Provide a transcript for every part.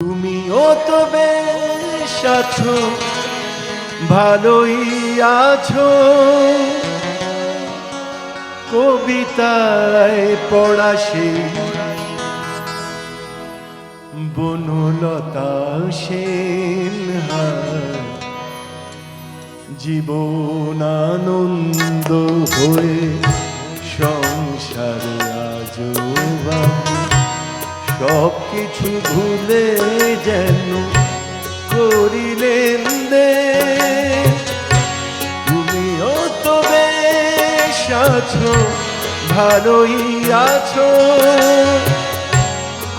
তুমিও তো বেশ আছো, ভালোই আছো। কবিতায় পড়া সেই বনলতা সেনহার জীবন আনন্দ হয়ে সংসার আজবা সব কিছু ভুলে যেন করিলেন দে। তুমিও তো বেশ আছো, ভালোই আছো।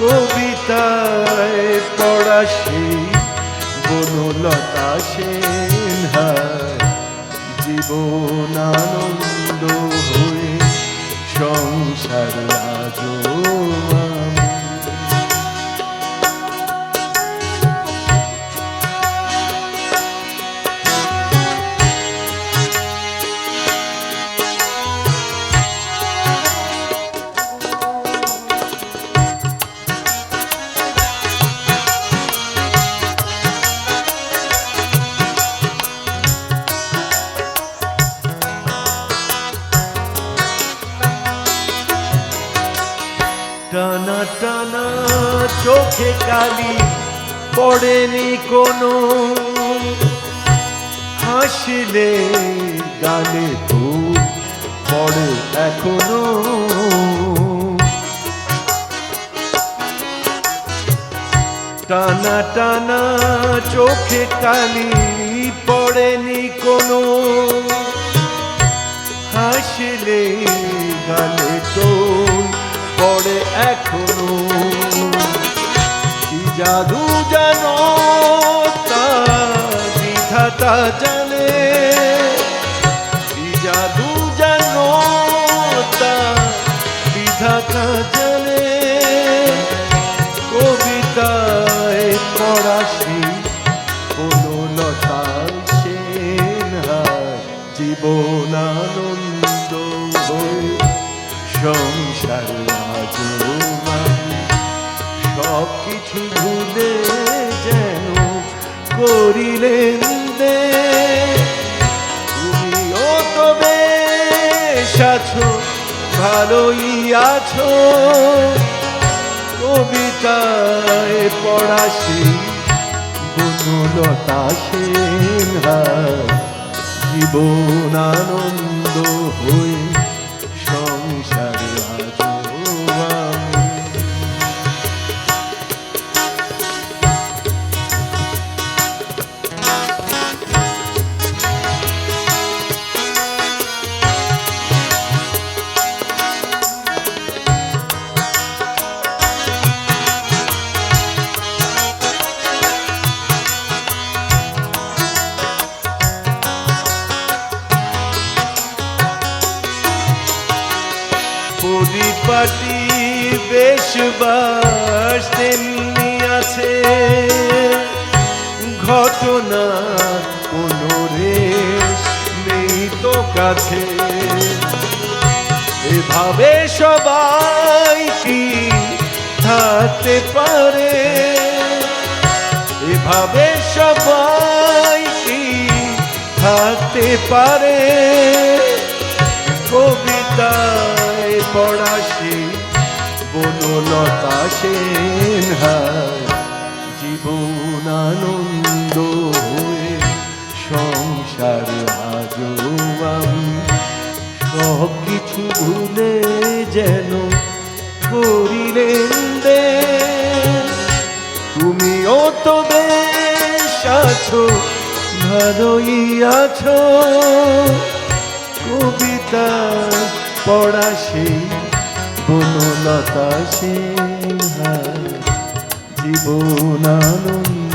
কবিতায় পড়া সেই বনলতা সেনহার জীবন আনন্দ হয়ে সংসার আজবা টানা টানা চোখে কালি পড়েনি কোনো, হাসিলে গালে তো পড়ে এখনো। টানা টানা চোখে কালি পড়েনি কোনো, হাসিলে গালে তো পড়ে এখনো। কি জাদু জানো তা বিধাতা জানে, কি জাদু জানো তা বিধাতা জানে। কবিতায় পড়া সেই বনলতা সেনহার জীবন আনন্দ হয়ে সংসার আজবা সব কিছু ভুলে যেন করিলেন দে। তুমিও তো বেশ আছো, ভালোই আছো। কবিতায় পড়া সেই বনলতা সেনহার জীবন আনন্দ হয়ে সংসার আজবা। পরিপাটি বেশ বাস তেমনি আছে, ঘটনার কোনো রেশ নেই তো কাছে। এভাবে সবাই কি থাকতে পারে, এভাবে সবাই কি থাকতে পারে। কবিতায় পড়া সেই বনলতা সেনহার জীবন আনন্দ হয়ে সংসার আজবা সব কিছু ভুলে যেন করিলেন দে। তুমিও তো বেশ আছো, ভালোই আছো। কবিতা পড়া সেই বনলতা সেনহার জীবন আনন্দ